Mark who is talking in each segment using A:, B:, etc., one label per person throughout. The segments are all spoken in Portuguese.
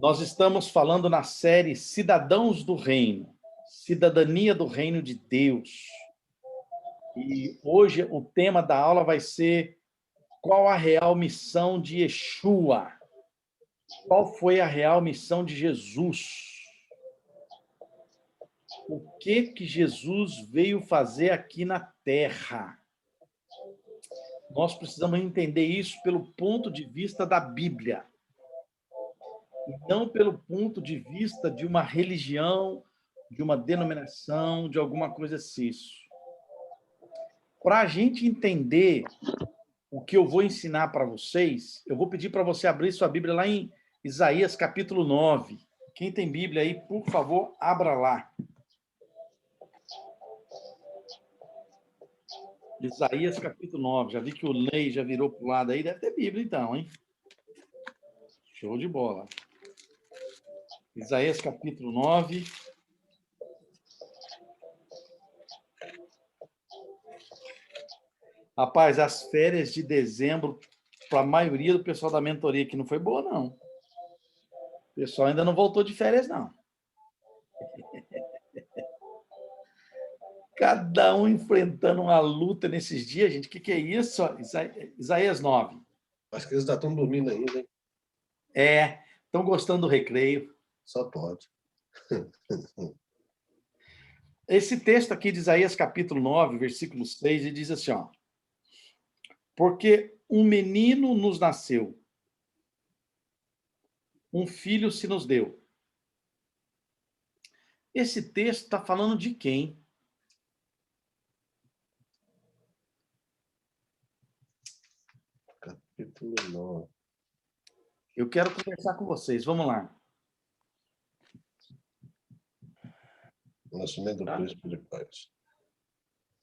A: Nós estamos falando na série Cidadãos do Reino, Cidadania do Reino de Deus. E hoje o tema da aula vai ser qual a real missão de Yeshua? Qual foi a real missão de Jesus? O que Jesus veio fazer aqui na Terra? Nós precisamos entender isso pelo ponto de vista da Bíblia. E não pelo ponto de vista de uma religião, de uma denominação, de alguma coisa assim. Para a gente entender o que eu vou ensinar para vocês, eu vou pedir para você abrir sua Bíblia lá em Isaías capítulo 9. Quem tem Bíblia aí, por favor, abra lá. Isaías capítulo 9. Já vi que o Ney já virou para o lado aí. Deve ter Bíblia então, hein? Show de bola. Isaías capítulo 9. Rapaz, as férias de dezembro, para a maioria do pessoal da mentoria aqui, não foi boa, não. O pessoal ainda não voltou de férias, não. Cada um enfrentando uma luta nesses dias, gente. O que é isso? Isaías 9.
B: Acho que eles ainda estão dormindo ainda, hein?
A: Estão gostando do recreio.
B: Só pode.
A: Esse texto aqui de Isaías capítulo 9, versículo 6, ele diz assim, ó. Porque um menino nos nasceu, um filho se nos deu. Esse texto está falando de quem?
B: Capítulo 9.
A: Eu quero conversar com vocês. Vamos lá.
B: Nascimento do príncipe de paz.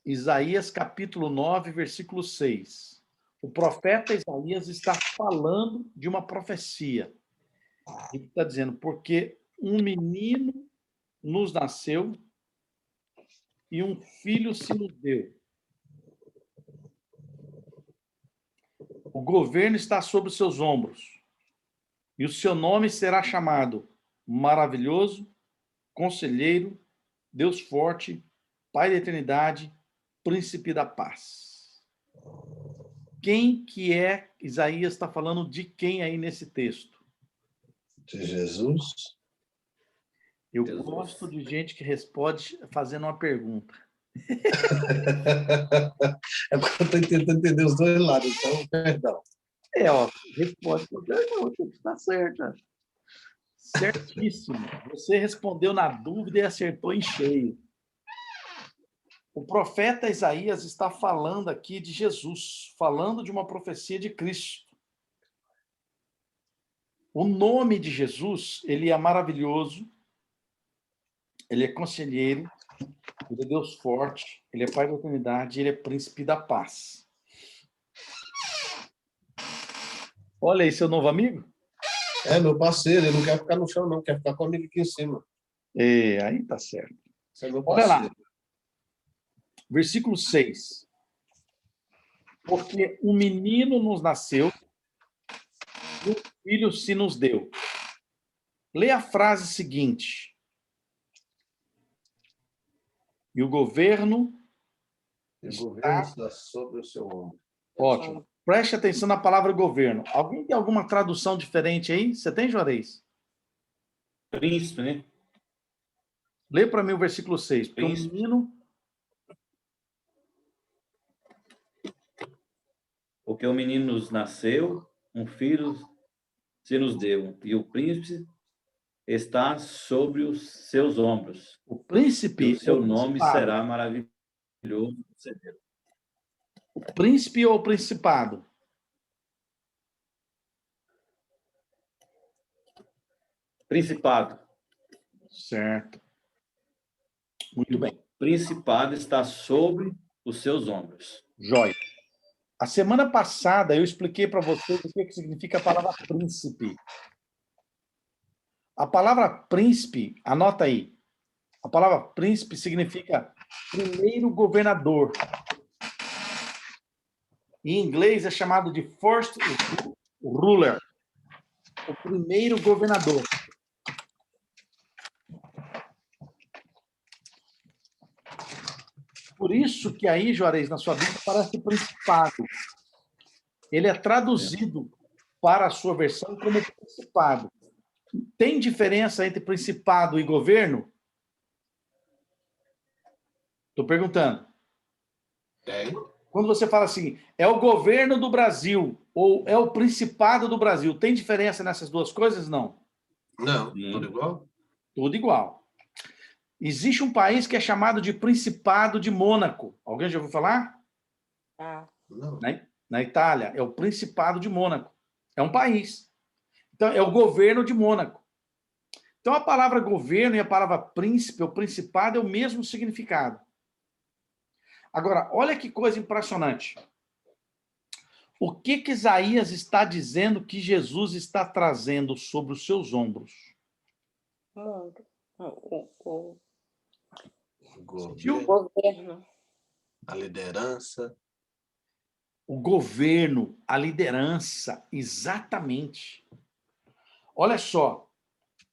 A: Isaías capítulo 9, versículo 6. O profeta Isaías está falando de uma profecia. Ele está dizendo, porque um menino nos nasceu e um filho se nos deu. O governo está sobre os seus ombros. E o seu nome será chamado Maravilhoso, Conselheiro, Deus Forte, Pai da Eternidade, Príncipe da Paz. Quem que é? Isaías está falando de quem aí nesse texto?
B: De Jesus?
A: Eu gosto de gente que responde fazendo uma pergunta.
B: É porque eu estou tentando entender os dois lados, então, perdão.
A: Responde com pergunta, está certa. Certíssimo. Você respondeu na dúvida e acertou em cheio. O profeta Isaías está falando aqui de Jesus, falando de uma profecia de Cristo. O nome de Jesus, ele é maravilhoso, ele é conselheiro, ele é Deus forte, ele é Pai da eternidade, ele é príncipe da paz. Olha aí, seu novo amigo.
B: É, meu parceiro, ele não quer ficar no chão, não, quer ficar comigo aqui em cima.
A: Aí tá certo.
B: Esse é meu
A: Olha
B: parceiro.
A: lá. Versículo 6. Porque um menino nos nasceu e um filho se nos deu. Lê a frase seguinte. E o governo
B: está sobre o seu ombro.
A: Ótimo. Preste atenção na palavra governo. Alguém tem alguma tradução diferente aí? Você tem, Juarez?
C: Príncipe, né?
A: Lê para mim o versículo 6. Porque
C: Príncipe.
A: o menino...
C: Porque o menino nos nasceu, um filho se nos deu, e o príncipe está sobre os seus ombros.
A: O príncipe...
C: E o seu nome será maravilhoso.
A: O príncipe ou o principado?
C: Principado.
A: Certo. Muito bem.
C: Principado está sobre os seus ombros.
A: Jóia. A semana passada eu expliquei para vocês o que significa a palavra príncipe. A palavra príncipe, anota aí. A palavra príncipe significa primeiro governador. Em inglês é chamado de first ruler. O primeiro governador. por isso que aí, Juarez, na sua Bíblia, parece principado. Ele é traduzido para a sua versão como principado. Tem diferença entre principado e governo? Estou perguntando.
B: Tem.
A: Quando você fala assim, é o governo do Brasil ou é o principado do Brasil, tem diferença nessas duas coisas? Não.
B: Não,
C: Sim.
B: tudo igual?
A: Tudo igual. Existe um país que é chamado de Principado de Mônaco. Alguém já ouviu falar?
D: Ah,
B: Não.
A: Na Itália, é o Principado de Mônaco. É um país. Então, é o governo de Mônaco. Então, a palavra governo e a palavra príncipe ou principado é o mesmo significado. Agora, olha que coisa impressionante. O que Isaías está dizendo que Jesus está trazendo sobre os seus ombros?
D: mundo. O
B: O governo,
D: governo.
B: a liderança.
A: O governo, a liderança, exatamente. Olha só,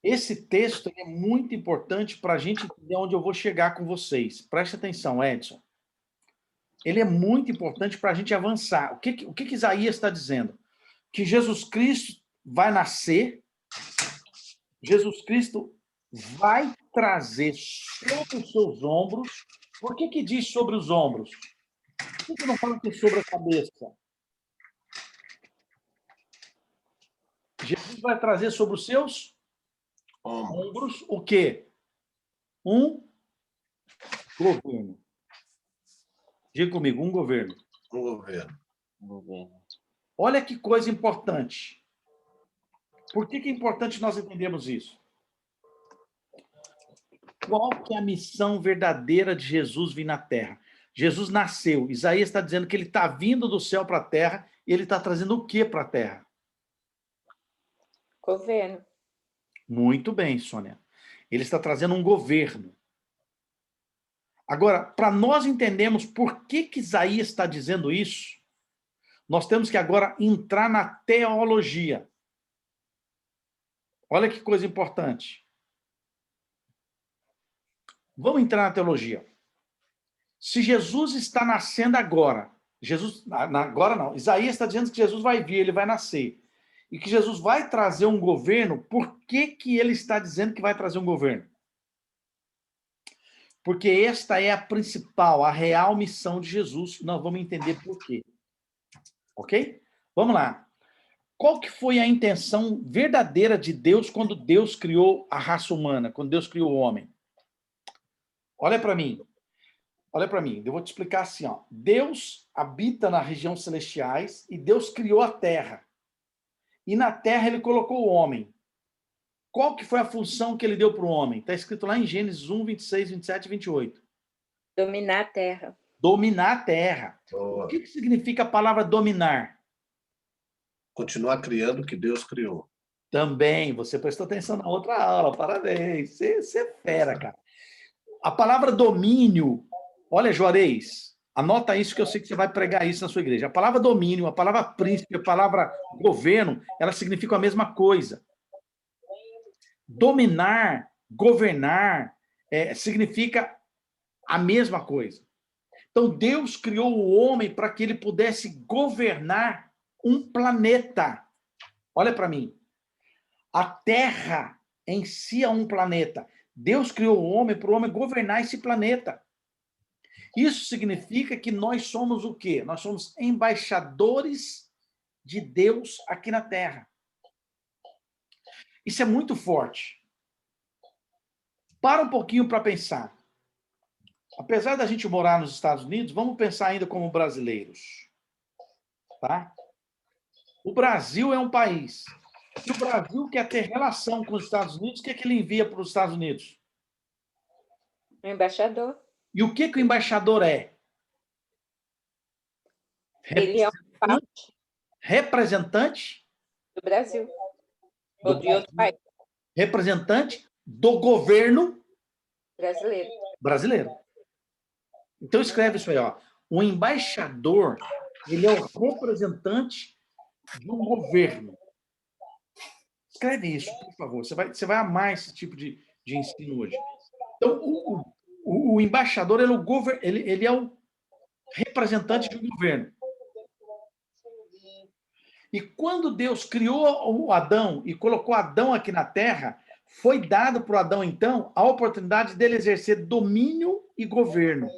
A: esse texto é muito importante para a gente entender onde eu vou chegar com vocês. Preste atenção, Edson. Ele é muito importante para a gente avançar. O que Isaías está dizendo? Que Jesus Cristo vai nascer, Jesus Cristo vai trazer sobre os seus ombros. Por que diz sobre os ombros? Por que não fala que sobre a cabeça? Jesus vai trazer sobre os seus ombros o quê? Um governo. Diga comigo, um governo.
B: Um governo.
C: Governo.
A: Olha que coisa importante. Por que é importante nós entendermos isso? Qual que é a missão verdadeira de Jesus vir na Terra? Jesus nasceu. Isaías está dizendo que ele está vindo do céu para a Terra e ele está trazendo o que para a Terra?
D: Governo.
A: Muito bem, Sônia. Ele está trazendo um governo. Agora, para nós entendermos por que Isaías está dizendo isso, nós temos que agora entrar na teologia. Olha que coisa importante. Vamos entrar na teologia. Se Jesus está nascendo agora, agora não, Isaías está dizendo que Jesus vai vir, ele vai nascer, e que Jesus vai trazer um governo, por que ele está dizendo que vai trazer um governo? Porque esta é a principal, a real missão de Jesus, nós vamos entender por quê. Ok? Vamos lá. Qual que foi a intenção verdadeira de Deus quando Deus criou a raça humana, quando Deus criou o homem? Olha para mim. Olha para mim, eu vou te explicar assim, ó. Deus habita nas regiões celestiais e Deus criou a terra. E na terra ele colocou o homem. Qual que foi a função que ele deu para o homem? Está escrito lá em Gênesis 1, 26, 27 e 28.
D: Dominar a terra.
A: Dominar a terra.
B: Boa.
A: O que significa a palavra dominar?
B: Continuar criando o que Deus criou.
A: Também, você prestou atenção na outra aula, parabéns. Você é fera, cara. A palavra domínio, olha, Juarez, anota isso que eu sei que você vai pregar isso na sua igreja. A palavra domínio, a palavra príncipe, a palavra governo, elas significam a mesma coisa. Dominar, governar, significa a mesma coisa. Então, Deus criou o homem para que ele pudesse governar um planeta. Olha para mim. A Terra em si é um planeta. Deus criou o homem para o homem governar esse planeta. Isso significa que nós somos o quê? Nós somos embaixadores de Deus aqui na Terra. Isso é muito forte. Para um pouquinho para pensar. Apesar da gente morar nos Estados Unidos, vamos pensar ainda como brasileiros. Tá? O Brasil é um país. Se o Brasil quer ter relação com os Estados Unidos, o que é que ele envia para os Estados Unidos?
D: O embaixador.
A: E o que o embaixador é?
D: Ele é um
A: Representante
D: do Brasil.
A: do
D: Ou de outro país.
A: representante do governo
D: Brasileiro.
A: brasileiro. Então escreve isso aí, ó. O embaixador, ele é o representante de um governo. Escreve isso, por favor. Você vai amar esse tipo de ensino hoje. Então, O embaixador ele é o representante de um governo. E quando Deus criou o Adão e colocou Adão aqui na Terra, foi dado para o Adão, então, a oportunidade dele exercer domínio e governo.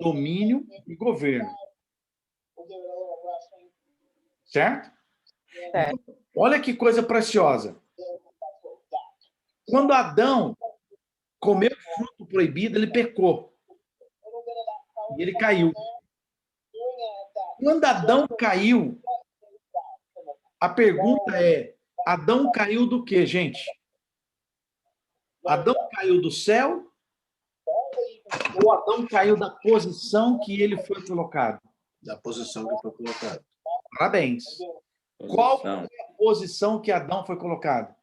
A: Domínio e governo. Certo?
D: Certo.
A: Então, olha que coisa preciosa. Quando Adão comeu o fruto proibido, ele pecou. E ele caiu. Quando Adão caiu, a pergunta é: Adão caiu do quê, gente? Adão caiu do céu ou Adão caiu da posição que ele foi colocado?
B: Da posição que foi colocada.
A: Parabéns. Qual foi
C: Posição.
A: a posição que Adão foi colocado?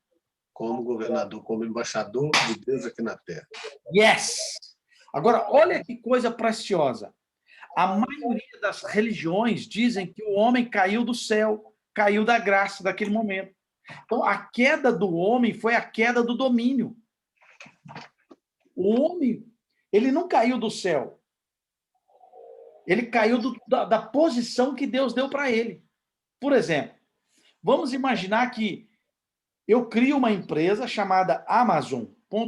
B: Como governador, como embaixador de Deus aqui na Terra.
A: Yes! Agora, olha que coisa preciosa. A maioria das religiões dizem que o homem caiu do céu, caiu da graça daquele momento. Então, a queda do homem foi a queda do domínio. O homem, ele não caiu do céu. Ele caiu da posição que Deus deu para ele. Por exemplo, vamos imaginar que eu crio uma empresa chamada Amazon.com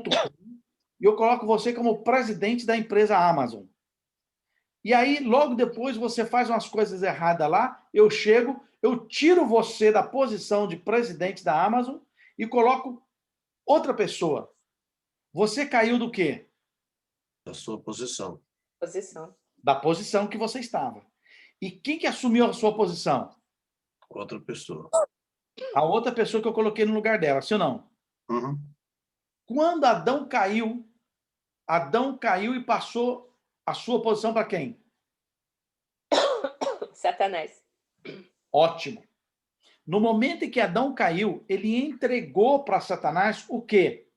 A: e eu coloco você como presidente da empresa Amazon. E aí, logo depois, você faz umas coisas erradas lá, eu chego, eu tiro você da posição de presidente da Amazon e coloco outra pessoa. Você caiu do quê?
B: Da sua posição.
D: Posição.
A: Da posição que você estava. E quem que assumiu a sua posição?
B: Outra pessoa.
A: A outra pessoa que eu coloquei no lugar dela, sim ou não?
B: Uhum.
A: Quando Adão caiu e passou a sua posição para quem?
D: Satanás.
A: Ótimo. No momento em que Adão caiu, ele entregou para Satanás o quê?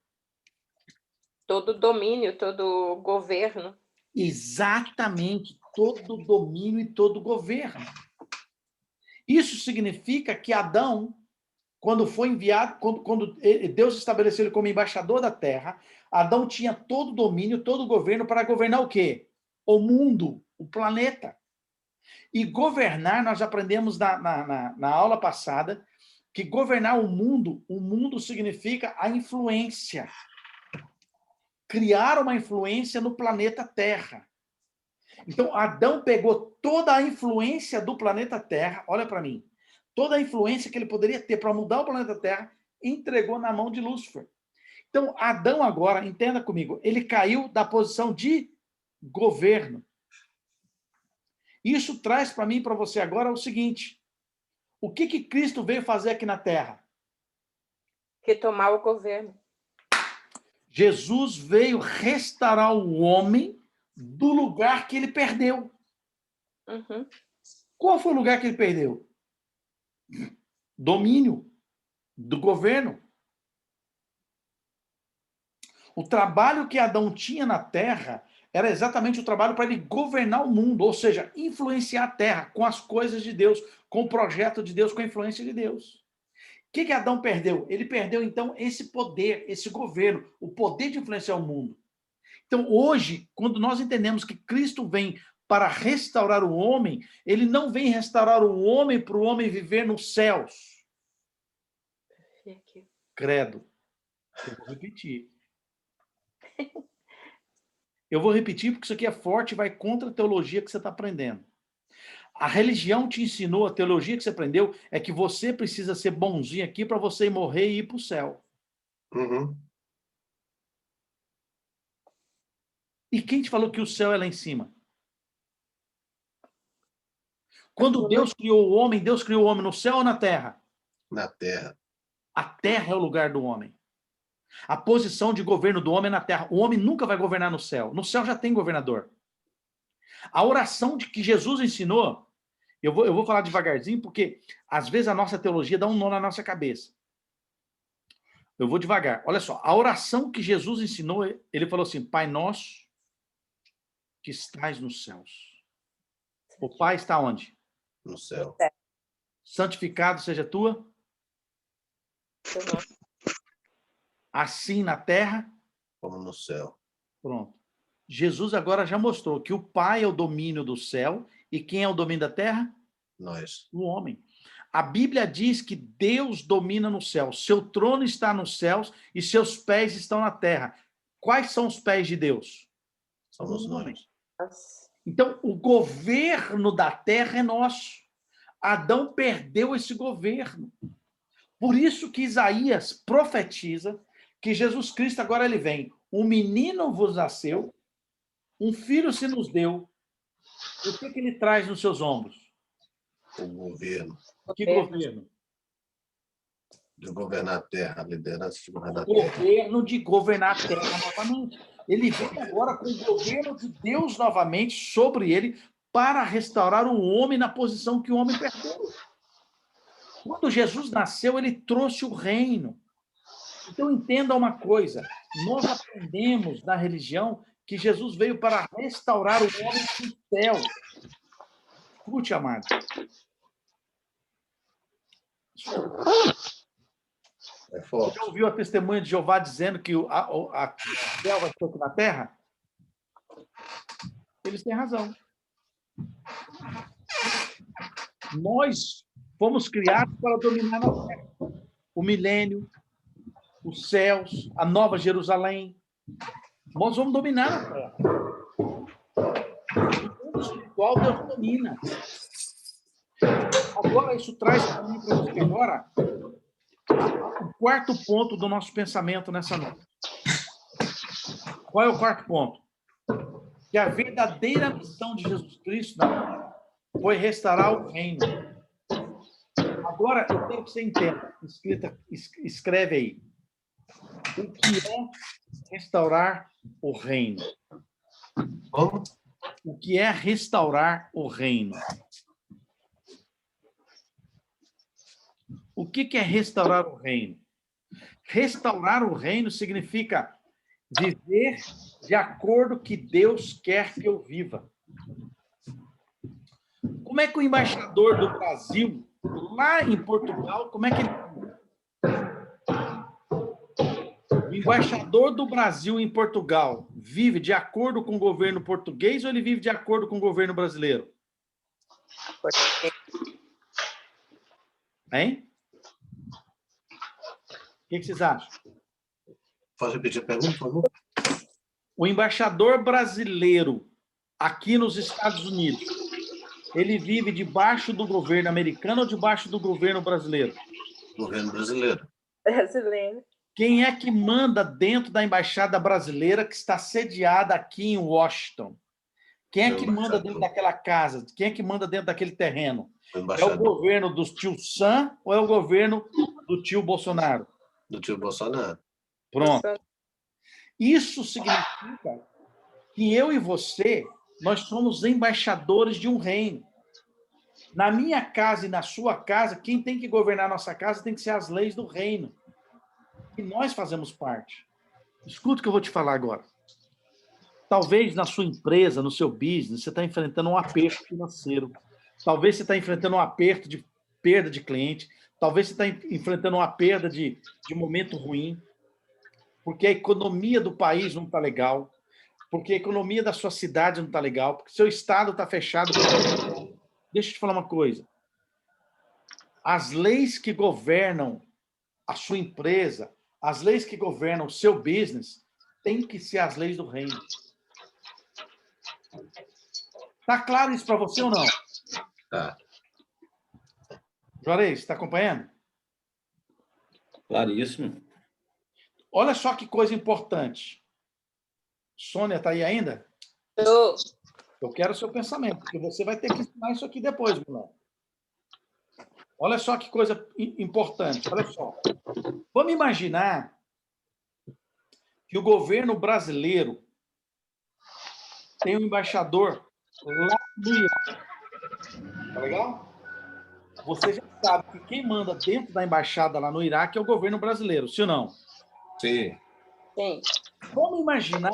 D: Todo domínio, todo governo.
A: Exatamente, todo domínio e todo governo. Isso significa que Adão, quando foi enviado, quando Deus estabeleceu ele como embaixador da terra, Adão tinha todo domínio, todo governo para governar o quê? O mundo, o planeta. E governar, nós aprendemos na aula passada, que governar o mundo significa a influência. Criar uma influência no planeta Terra. Então, Adão pegou toda a influência do planeta Terra, olha para mim, toda a influência que ele poderia ter para mudar o planeta Terra, entregou na mão de Lúcifer. Então, Adão agora, entenda comigo, ele caiu da posição de governo. Isso traz para mim e para você agora o seguinte: o que Cristo veio fazer aqui na Terra?
D: Retomar o governo.
A: Jesus veio restaurar o homem do lugar que ele perdeu.
D: Uhum.
A: Qual foi o lugar que ele perdeu? Domínio do governo. O trabalho que Adão tinha na Terra era exatamente o trabalho para ele governar o mundo, ou seja, influenciar a Terra com as coisas de Deus, com o projeto de Deus, com a influência de Deus. O que Adão perdeu? Ele perdeu, então, esse poder, esse governo, o poder de influenciar o mundo. Então, hoje, quando nós entendemos que Cristo vem para restaurar o homem, ele não vem restaurar o homem para o homem viver nos céus. Credo. Eu vou repetir. Eu vou repetir porque isso aqui é forte e vai contra a teologia que você está aprendendo. A religião te ensinou, a teologia que você aprendeu, é que você precisa ser bonzinho aqui para você ir morrer e ir para o céu.
B: Uhum.
A: E quem te falou que o céu é lá em cima? Quando Deus criou o homem no céu ou na terra?
B: Na Terra.
A: A terra é o lugar do homem. A posição de governo do homem é na terra. O homem nunca vai governar no céu. No céu já tem governador. A oração de que Jesus ensinou, eu vou falar devagarzinho, porque às vezes a nossa teologia dá um nó na nossa cabeça. Eu vou devagar. Olha só, a oração que Jesus ensinou, ele falou assim: Pai nosso que estás nos céus. O Pai está onde?
B: No céu.
A: Santificado seja a tua. Assim na terra
B: como no céu.
A: Pronto. Jesus agora já mostrou que o Pai é o domínio do céu e quem é o domínio da terra?
B: Nós.
A: O homem. A Bíblia diz que Deus domina no céu. Seu trono está nos céus e seus pés estão na terra. Quais são os pés de Deus?
B: Somos
A: O homem.
B: nós.
A: Então, o governo da terra é nosso. Adão perdeu esse governo. Por isso que Isaías profetiza que Jesus Cristo agora ele vem. Um menino vos nasceu, um filho se nos deu. E o que ele traz nos seus ombros?
B: O governo.
A: Que governo?
B: De governar a terra, a liderança de governar a
A: O
B: terra.
A: governo de governar a terra novamente. Ele vem agora com o governo de Deus novamente sobre ele para restaurar o homem na posição que o homem perdeu. Quando Jesus nasceu, ele trouxe o reino. Então, entenda uma coisa. Nós aprendemos na religião que Jesus veio para restaurar o homem do céu. Escute, amado.
B: É forte.
A: Já ouviu a testemunha de Jeová dizendo que a céu vai ser aqui na terra? Eles têm razão. Nós fomos criados para dominar a terra. O milênio, os céus, a nova Jerusalém. Nós vamos dominar a terra. O mundo espiritual Deus domina. Agora, isso traz para mim, para você agora, o quarto ponto do nosso pensamento nessa noite. Qual é o quarto ponto? Que a verdadeira missão de Jesus Cristo na terra foi restaurar o reino. Agora, eu quero que você entenda. Escreve aí. O que é restaurar o reino?
B: Como?
A: O que é restaurar o reino? O que é restaurar o reino? Restaurar o reino significa viver de acordo com que Deus quer que eu viva. Como é que o embaixador do Brasil, lá em Portugal, como é que ele... O embaixador do Brasil em Portugal vive de acordo com o governo português ou ele vive de acordo com o governo brasileiro? Hein? O que vocês acham?
B: Pode repetir a pergunta, por favor?
A: O embaixador brasileiro aqui nos Estados Unidos, ele vive debaixo do governo americano ou debaixo do governo brasileiro?
B: Governo brasileiro.
D: Brasileiro.
A: Quem é que manda dentro da embaixada brasileira que está sediada aqui em Washington? Quem é que manda dentro daquela casa? Quem é que manda dentro daquele terreno? É o governo do tio Sam ou é o governo do tio Bolsonaro?
B: Do tio Bolsonaro.
A: Pronto. Isso significa que eu e você, nós somos embaixadores de um reino. Na minha casa e na sua casa, quem tem que governar a nossa casa tem que ser as leis do reino. E nós fazemos parte. Escuta o que eu vou te falar agora. Talvez na sua empresa, no seu business, você está enfrentando um aperto financeiro. Talvez você está enfrentando um aperto de perda de cliente. Talvez você está enfrentando uma perda de momento ruim. Porque a economia do país não está legal. Porque a economia da sua cidade não está legal. Porque seu estado está fechado. Deixa eu te falar uma coisa. As leis que governam a sua empresa, as leis que governam o seu business, têm que ser as leis do reino. Tá claro isso para você ou não?
B: Tá.
A: Juarez, está acompanhando?
C: Claríssimo.
A: Olha só que coisa importante. Sônia, está aí ainda?
D: Tô.
A: Eu quero o seu pensamento, porque você vai ter que ensinar isso aqui depois, mulher. Olha só que coisa importante. Olha só. Vamos imaginar que o governo brasileiro tem um embaixador lá no Iraque. Tá legal? Você já sabe que quem manda dentro da embaixada lá no Iraque é o governo brasileiro, sim ou não?
B: Sim.
D: Sim.
A: Vamos imaginar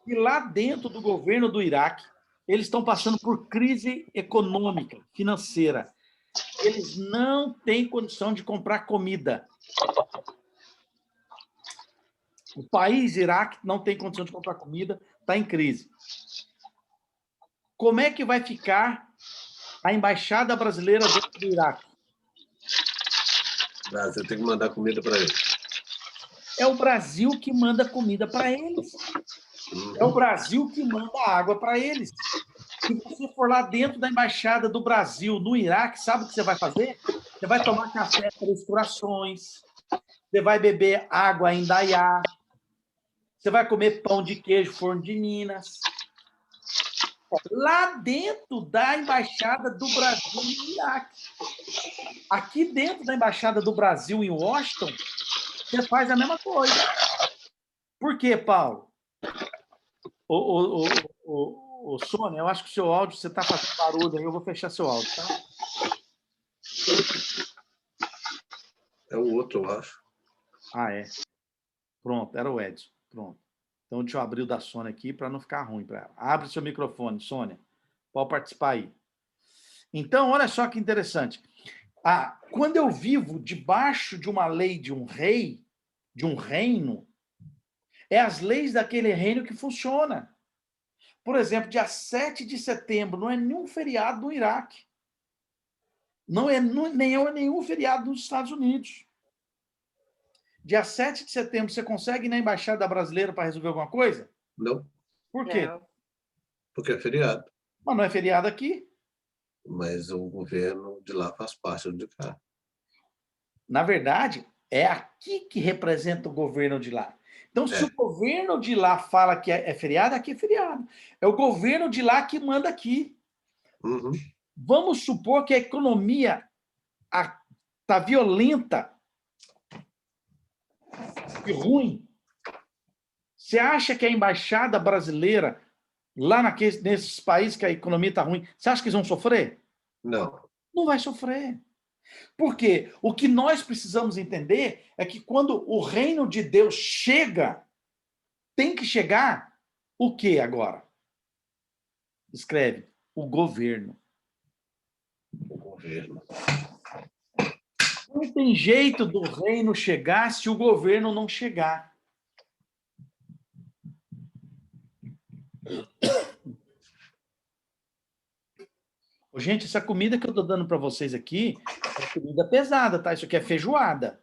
A: que lá dentro do governo do Iraque, eles estão passando por crise econômica, financeira. Eles não têm condição de comprar comida. O país, Iraque, não tem condição de comprar comida, está em crise. Como é que vai ficar a embaixada brasileira dentro do Iraque?
B: O Brasil tem que mandar comida para ele.
A: É o Brasil que manda comida para eles. É o Brasil que manda água para eles. Se você for lá dentro da embaixada do Brasil no Iraque, sabe o que você vai fazer? Você vai tomar café Três Corações, você vai beber água em Indaiá, você vai comer pão de queijo Forno de Minas. Lá dentro da embaixada do Brasil no Iraque. Aqui dentro da embaixada do Brasil em Washington, você faz a mesma coisa. Por quê, Paulo? Ô, Sônia, eu acho que o seu áudio, você está fazendo barulho aí, eu vou fechar seu áudio, tá?
B: É o outro, eu acho.
A: Ah, é. Pronto, era o Edson. Pronto. Então, deixa eu abrir o da Sônia aqui para não ficar ruim para ela. Abre seu microfone, Sônia. Pode participar aí. Então, olha só que interessante. Quando eu vivo debaixo de uma lei de um rei, de um reino, é as leis daquele reino que funcionam. Por exemplo, dia 7 de setembro não é nenhum feriado no Iraque. Não é nenhum feriado nos Estados Unidos. Dia 7 de setembro, você consegue ir na embaixada brasileira para resolver alguma coisa?
B: Não,
A: Por quê?
D: Não.
B: porque é feriado.
A: Mas não é feriado aqui.
B: Mas o governo de lá faz parte do de cá.
A: Na verdade, é aqui que representa o governo de lá. Então, se o governo de lá fala que é feriado, aqui é feriado. É o governo de lá que manda aqui.
B: Uhum.
A: Vamos supor que a economia está violenta e ruim. Você acha que a embaixada brasileira, lá nesses países que a economia está ruim, você acha que eles vão sofrer?
B: Não.
A: Não vai sofrer. Por quê? O que nós precisamos entender é que quando o reino de Deus chega, tem que chegar o quê agora? Escreve, o governo.
B: O governo.
A: Não tem jeito do reino chegar se o governo não chegar. Gente, essa comida que eu estou dando para vocês aqui é comida pesada, tá? Isso aqui é feijoada.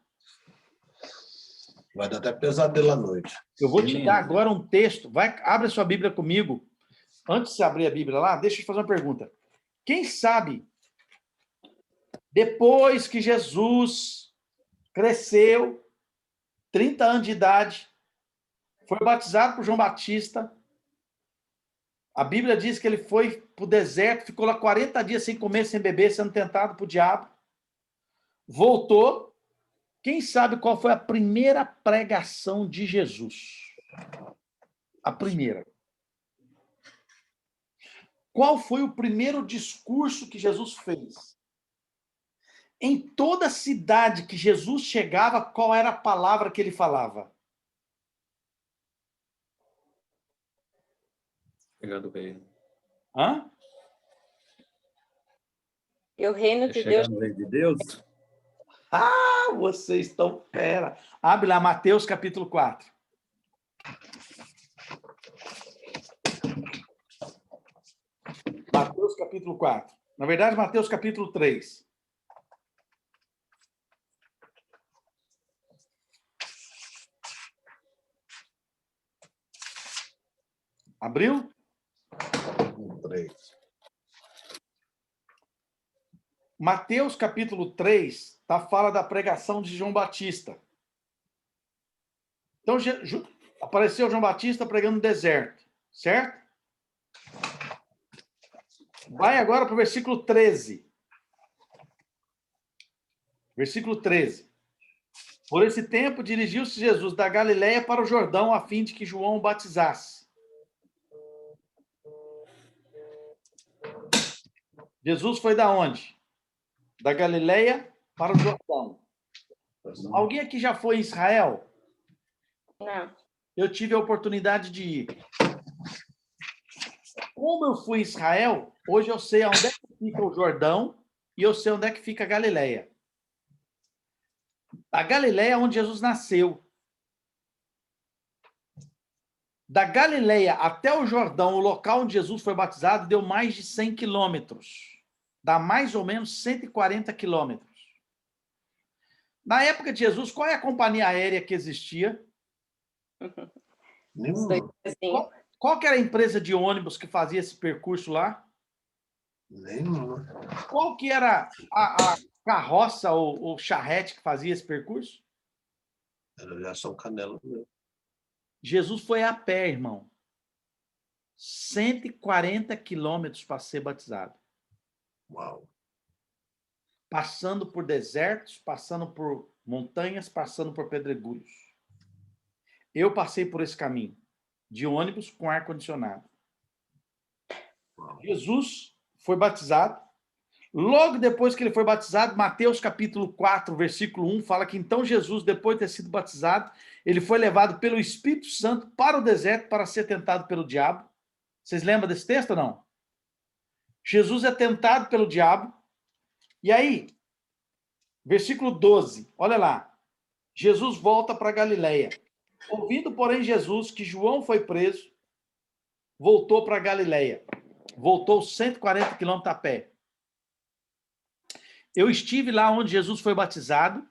B: Vai dar até pesadelo à noite.
A: Eu vou te dar agora um texto. Abre a sua Bíblia comigo. Antes de você abrir a Bíblia lá, deixa eu te fazer uma pergunta. Quem sabe, depois que Jesus cresceu, 30 anos de idade, foi batizado por João Batista, a Bíblia diz que ele foi para o deserto, ficou lá 40 dias sem comer, sem beber, sendo tentado por diabo, voltou. Quem sabe qual foi a primeira pregação de Jesus? A primeira. Qual foi o primeiro discurso que Jesus fez? Em toda cidade que Jesus chegava, qual era a palavra que ele falava?
C: Chegando bem.
A: Hã?
D: E o reino de Deus.
C: Chegando no reino de Deus?
A: Ah, vocês estão fera. Abre lá, Mateus capítulo 4. Mateus capítulo 4. Na verdade, Mateus capítulo 3. Abriu?
B: 3.
A: Mateus capítulo 3 fala da pregação de João Batista. Então, apareceu João Batista pregando no deserto, certo? Vai agora para o versículo 13. Versículo 13. Por esse tempo, dirigiu-se Jesus da Galileia para o Jordão, a fim de que João o batizasse. Jesus foi da onde? Da Galileia para o Jordão. Alguém aqui já foi em Israel?
D: Não.
A: Eu tive a oportunidade de ir. Como eu fui em Israel, hoje eu sei onde é que fica o Jordão e eu sei onde é que fica a Galileia. A Galileia é onde Jesus nasceu. Da Galileia até o Jordão, o local onde Jesus foi batizado, deu mais de 100 quilômetros. Dá mais ou menos 140 quilômetros. Na época de Jesus, qual é a companhia aérea que existia?
B: Nenhuma.
A: Qual que era a empresa de ônibus que fazia esse percurso lá?
B: Nenhuma.
A: Qual que era a carroça ou charrete que fazia esse percurso?
B: Era já São Canela mesmo.
A: Jesus foi a pé, irmão. 140 quilômetros para ser batizado.
B: Uau.
A: Passando por desertos, passando por montanhas, passando por pedregulhos. Eu passei por esse caminho, de ônibus com ar-condicionado. Jesus foi batizado. Logo depois que ele foi batizado, Mateus capítulo 4, versículo 1, fala que então Jesus, depois de ter sido batizado, ele foi levado pelo Espírito Santo para o deserto para ser tentado pelo diabo. Vocês lembram desse texto ou não? Jesus é tentado pelo diabo. E aí, versículo 12, olha lá. Jesus volta para Galileia. Ouvindo, porém, Jesus que João foi preso, voltou para Galileia. Voltou 140 quilômetros a pé. Eu estive lá onde Jesus foi batizado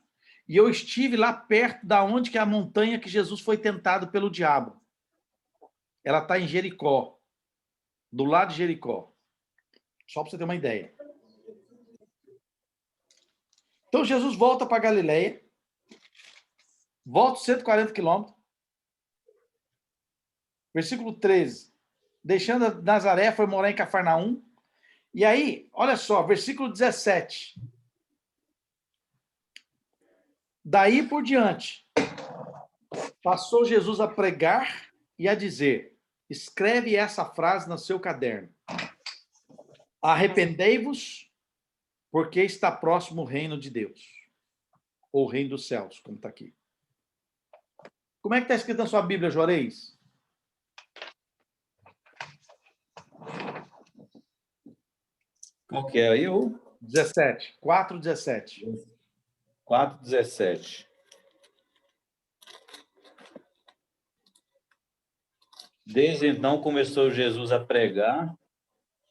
A: e eu estive lá perto da onde que é a montanha que Jesus foi tentado pelo diabo. Ela está em Jericó, do lado de Jericó. Só para você ter uma ideia. Então Jesus volta para Galileia, volta 140 quilômetros. Versículo 13. Deixando Nazaré, foi morar em Cafarnaum. E aí, olha só, versículo 17. Daí por diante, passou Jesus a pregar e a dizer: escreve essa frase no seu caderno. Arrependei-vos, porque está próximo o reino de Deus. Ou o reino dos céus, como está aqui. Como é que está escrito na sua Bíblia, Juarez?
C: Qual que é aí?
A: 17. 4:17.
C: 4:17. Desde então começou Jesus a pregar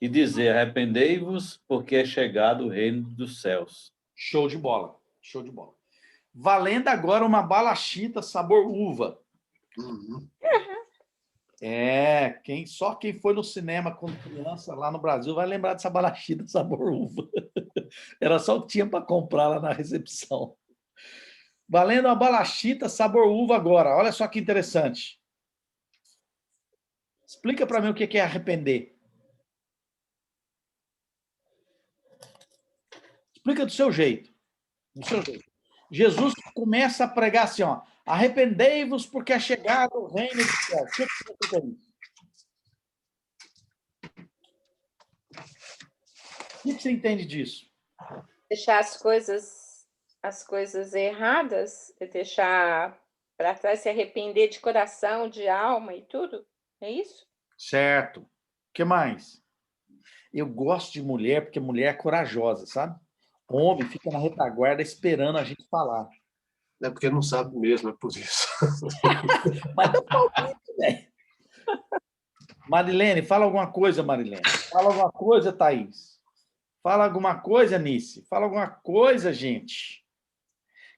C: e dizer: arrependei-vos, porque é chegado o reino dos céus.
A: Show de bola. Show de bola. Valendo agora uma balachita sabor uva.
B: Uhum.
A: Só quem foi no cinema quando criança lá no Brasil vai lembrar dessa balachita sabor uva. Era só o que tinha para comprar lá na recepção. Valendo uma balachita sabor uva agora. Olha só que interessante. Explica para mim o que é arrepender. Explica do seu jeito. Do seu jeito. Jesus começa a pregar assim, ó: arrependei-vos porque é chegado o reino dos céus. O que significa isso? O que você entende disso?
D: Deixar as coisas erradas, deixar para trás, se arrepender de coração, de alma e tudo. É isso?
A: Certo. O que mais? Eu gosto de mulher porque mulher é corajosa, sabe? Homem fica na retaguarda esperando a gente falar.
B: É porque não sabe mesmo, é por isso.
A: Mas dá palpite, velho. Marilene, fala alguma coisa, Marilene. Fala alguma coisa, Thaís. Fala alguma coisa, Nice. Fala alguma coisa, gente.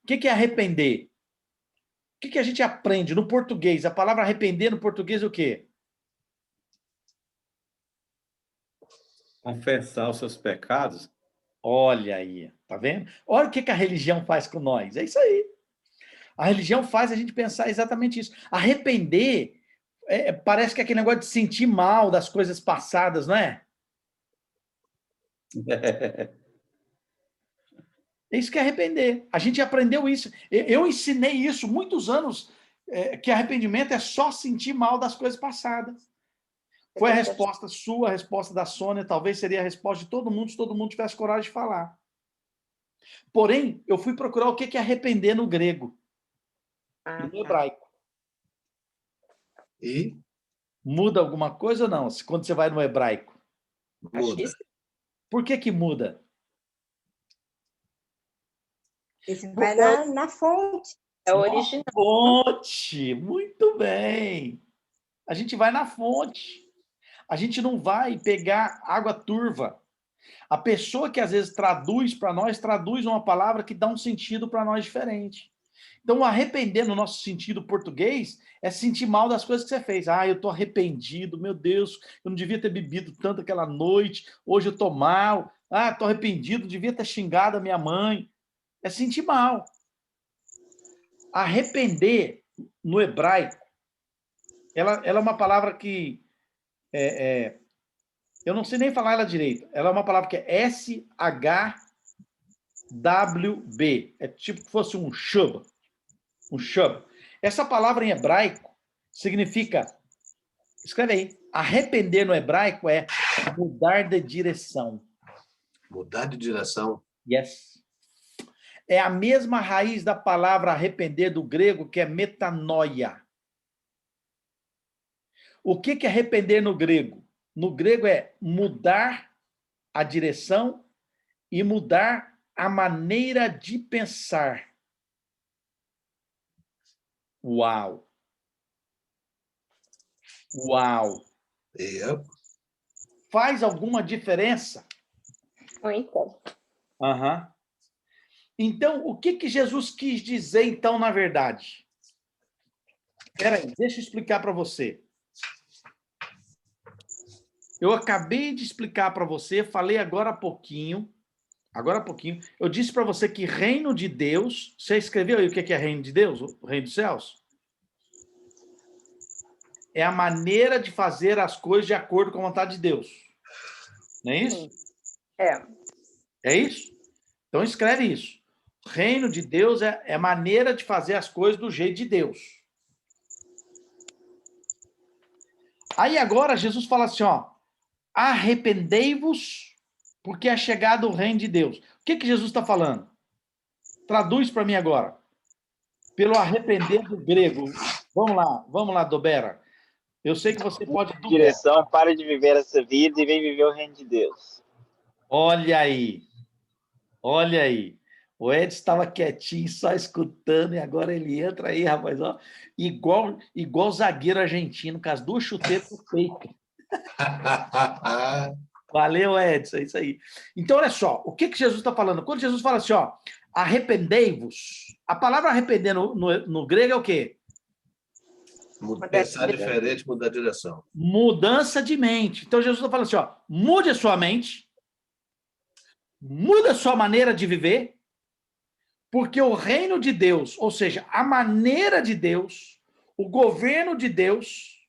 A: O que é arrepender? O que a gente aprende no português? A palavra arrepender no português é o quê?
C: Confessar os seus pecados.
A: Olha aí, tá vendo? Olha o que a religião faz com nós. É isso aí. A religião faz a gente pensar exatamente isso. Arrepender parece que é aquele negócio de sentir mal das coisas passadas, não é? É isso que é arrepender. A gente aprendeu isso. Eu ensinei isso muitos anos, que arrependimento é só sentir mal das coisas passadas. Foi a resposta sua, a resposta da Sônia, talvez seria a resposta de todo mundo se todo mundo tivesse coragem de falar. Porém, eu fui procurar o que é arrepender no grego e no hebraico.
B: E
A: Muda alguma coisa ou não? Quando você vai no hebraico?
B: muda.
A: Por que muda?
E: Esse vai na fonte.
D: É o original.
A: Fonte! Muito bem! A gente vai na fonte. A gente não vai pegar água turva. A pessoa que às vezes traduz para nós, traduz uma palavra que dá um sentido para nós diferente. Então, arrepender no nosso sentido português é sentir mal das coisas que você fez. Ah, eu estou arrependido, meu Deus, eu não devia ter bebido tanto aquela noite, hoje eu estou mal. Ah, estou arrependido, devia ter xingado a minha mãe. É sentir mal. Arrepender, no hebraico, ela é uma palavra que eu não sei nem falar ela direito. Ela é uma palavra que é S-H-W-B. É tipo que fosse um shub. Um shub. Essa palavra em hebraico significa, escreve aí, arrepender no hebraico é mudar de direção.
B: Mudar de direção.
A: Yes. É a mesma raiz da palavra arrepender do grego, que é metanoia. O que é arrepender no grego? No grego é mudar a direção e mudar a maneira de pensar. Uau! Uau!
B: Yep.
A: Faz alguma diferença?
D: Muito.
A: Uhum. Então, o que Jesus quis dizer, então, na verdade? Espera aí, deixa eu explicar para você. Eu acabei de explicar para você, falei agora há pouquinho, eu disse para você que reino de Deus, você escreveu aí o que é reino de Deus? O reino dos céus? É a maneira de fazer as coisas de acordo com a vontade de Deus. Não é isso?
D: É.
A: É isso? Então escreve isso. Reino de Deus é a maneira de fazer as coisas do jeito de Deus. Aí agora Jesus fala assim, ó, arrependei-vos, porque é chegado o reino de Deus. O que Jesus está falando? Traduz para mim agora. Pelo arrepender do grego. Vamos lá, Dobera. Eu sei que você pode...
F: Direção, pare de viver essa vida e vem viver o reino de Deus.
A: Olha aí. Olha aí. O Ed estava quietinho, só escutando, e agora ele entra aí, rapaz, ó, igual zagueiro argentino, com as duas chuteiras feitas. Valeu, Edson, é isso aí. Então, olha só, o que Jesus está falando? Quando Jesus fala assim, ó, arrependei-vos, a palavra arrepender no grego é o quê?
B: Pensar diferente, mudar de direção.
A: Mudança de mente. Então, Jesus está falando assim, ó, mude a sua mente, muda a sua maneira de viver, porque o reino de Deus, ou seja, a maneira de Deus, o governo de Deus,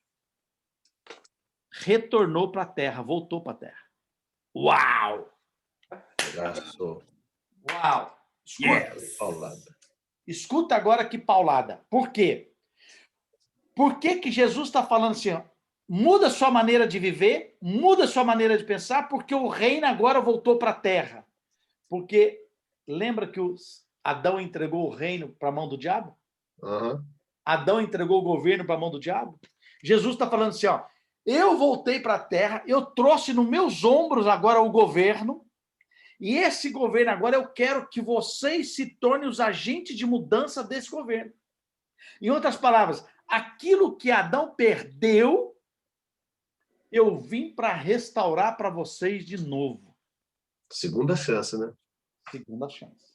A: retornou para a terra, voltou para a terra. Uau! Uau! Escuta,
B: Paulada.
A: Escuta agora que paulada. Por quê? Por que Jesus está falando assim, ó, muda a sua maneira de viver, muda a sua maneira de pensar, porque o reino agora voltou para a terra. Porque lembra que Adão entregou o reino para a mão do diabo?
B: Uhum.
A: Adão entregou o governo para a mão do diabo? Jesus está falando assim, ó, eu voltei para a terra, eu trouxe nos meus ombros agora o governo, e esse governo agora eu quero que vocês se tornem os agentes de mudança desse governo. Em outras palavras, aquilo que Adão perdeu, eu vim para restaurar para vocês de novo.
B: Segunda chance, né?
A: Segunda chance.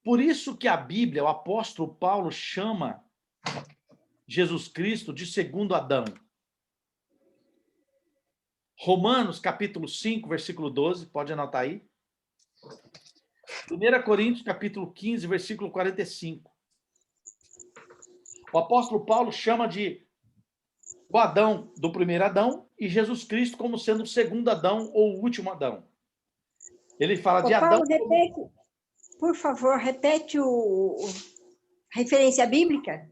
A: Por isso que a Bíblia, o apóstolo Paulo chama Jesus Cristo de segundo Adão. Romanos, capítulo 5, versículo 12, pode anotar aí. 1 Coríntios, capítulo 15, versículo 45. O apóstolo Paulo chama de o Adão do primeiro Adão e Jesus Cristo como sendo o segundo Adão ou o último Adão. Ele fala de
E: Paulo,
A: Adão...
E: repete, por favor, repete a referência bíblica.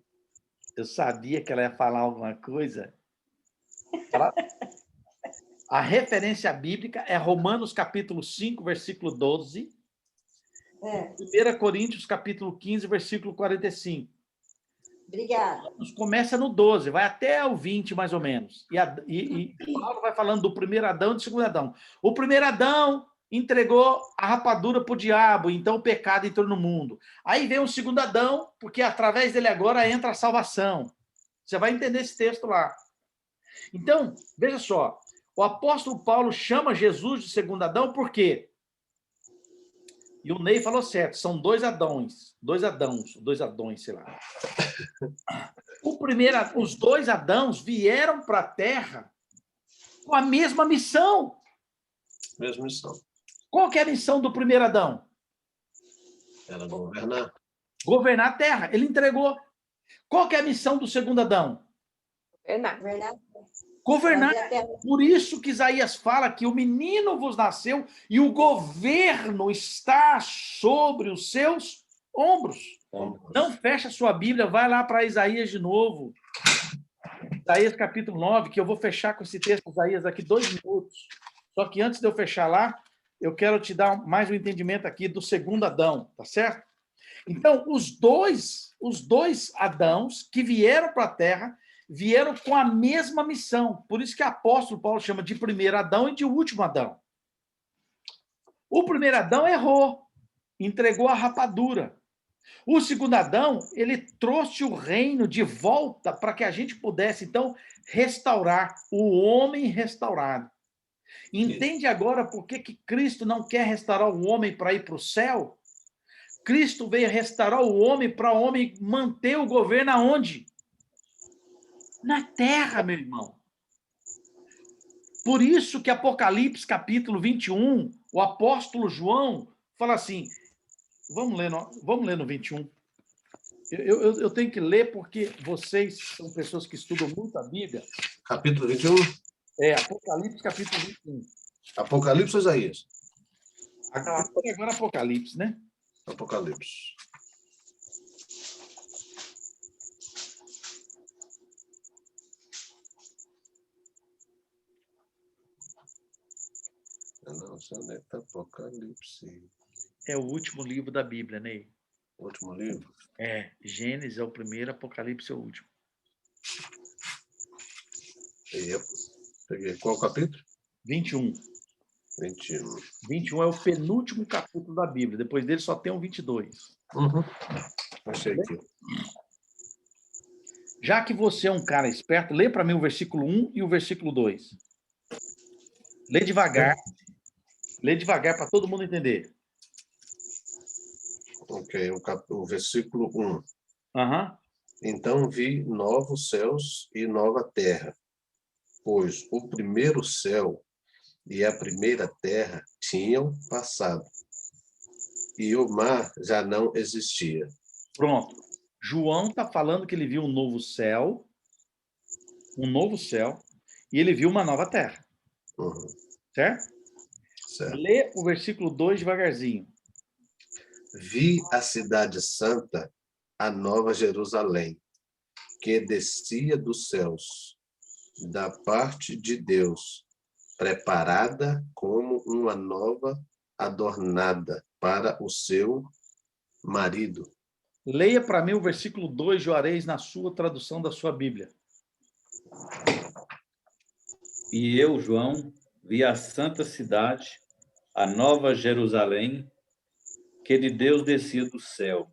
A: Eu sabia que ela ia falar alguma coisa. A referência bíblica é Romanos, capítulo 5, versículo 12. 1 Coríntios, capítulo 15, versículo 45.
E: Obrigada.
A: Começa no 12, vai até o 20, mais ou menos. E Paulo vai falando do primeiro Adão e do segundo Adão. O primeiro Adão entregou a rapadura para o diabo, então o pecado entrou no mundo. Aí vem o segundo Adão, porque através dele agora entra a salvação. Você vai entender esse texto lá. Então, veja só, o apóstolo Paulo chama Jesus de segundo Adão por quê? E o Ney falou certo, são dois adões, sei lá. Os dois Adãos vieram para a Terra com a mesma missão.
B: Mesma missão.
A: Qual que é a missão do primeiro Adão?
B: Era governar.
A: Governar a Terra. Ele entregou. Qual que é a missão do segundo Adão?
E: Verdade.
A: Governar.
E: Fazer a terra.
A: Por isso que Isaías fala que o menino vos nasceu e o governo está sobre os seus ombros. Não fecha sua Bíblia, vai lá para Isaías de novo. Isaías capítulo 9, que eu vou fechar com esse texto de Isaías aqui 2 minutos. Só que antes de eu fechar lá, eu quero te dar mais um entendimento aqui do segundo Adão, tá certo? Então, os dois Adãos que vieram para a Terra vieram com a mesma missão. Por isso que o apóstolo Paulo chama de primeiro Adão e de último Adão. O primeiro Adão errou, entregou a rapadura. O segundo Adão, ele trouxe o reino de volta para que a gente pudesse, então, restaurar o homem restaurado. Entende agora por que Cristo não quer restaurar o homem para ir para o céu? Cristo veio restaurar o homem para o homem manter o governo aonde? Na terra, meu irmão. Por isso que Apocalipse, capítulo 21, o apóstolo João fala assim, vamos ler no 21. Eu tenho que ler porque vocês são pessoas que estudam muito a Bíblia.
B: Capítulo 21.
A: Apocalipse, capítulo 21.
B: Apocalipse ou Isaías?
A: Agora Apocalipse, né?
B: Apocalipse. Não, soneto Apocalipse.
A: É o último livro da Bíblia, Ney.
B: Último livro.
A: Gênesis é o primeiro, Apocalipse é o último.
B: Peguei. Qual capítulo?
A: 21.
B: 21.
A: 21 é o penúltimo capítulo da Bíblia. Depois dele só tem um 22.
B: Uhum. Achei aqui.
A: Já que você é um cara esperto, lê para mim o versículo 1 e o versículo 2. Lê devagar. Lê devagar para todo mundo entender.
B: Ok, o versículo 1.
A: Aham.
B: Então vi novos céus e nova terra, pois o primeiro céu e a primeira terra tinham passado, e o mar já não existia.
A: Pronto. João está falando que ele viu um novo céu, e ele viu uma nova terra.
B: Uhum.
A: Certo?
B: Certo.
A: Lê o versículo 2 devagarzinho.
B: Vi a cidade santa, a nova Jerusalém, que descia dos céus, da parte de Deus, preparada como uma nova adornada para o seu marido.
A: Leia para mim o versículo 2, Juarez, na sua tradução da sua Bíblia.
C: E eu, João, vi a santa cidade, a nova Jerusalém, que de Deus descia do céu,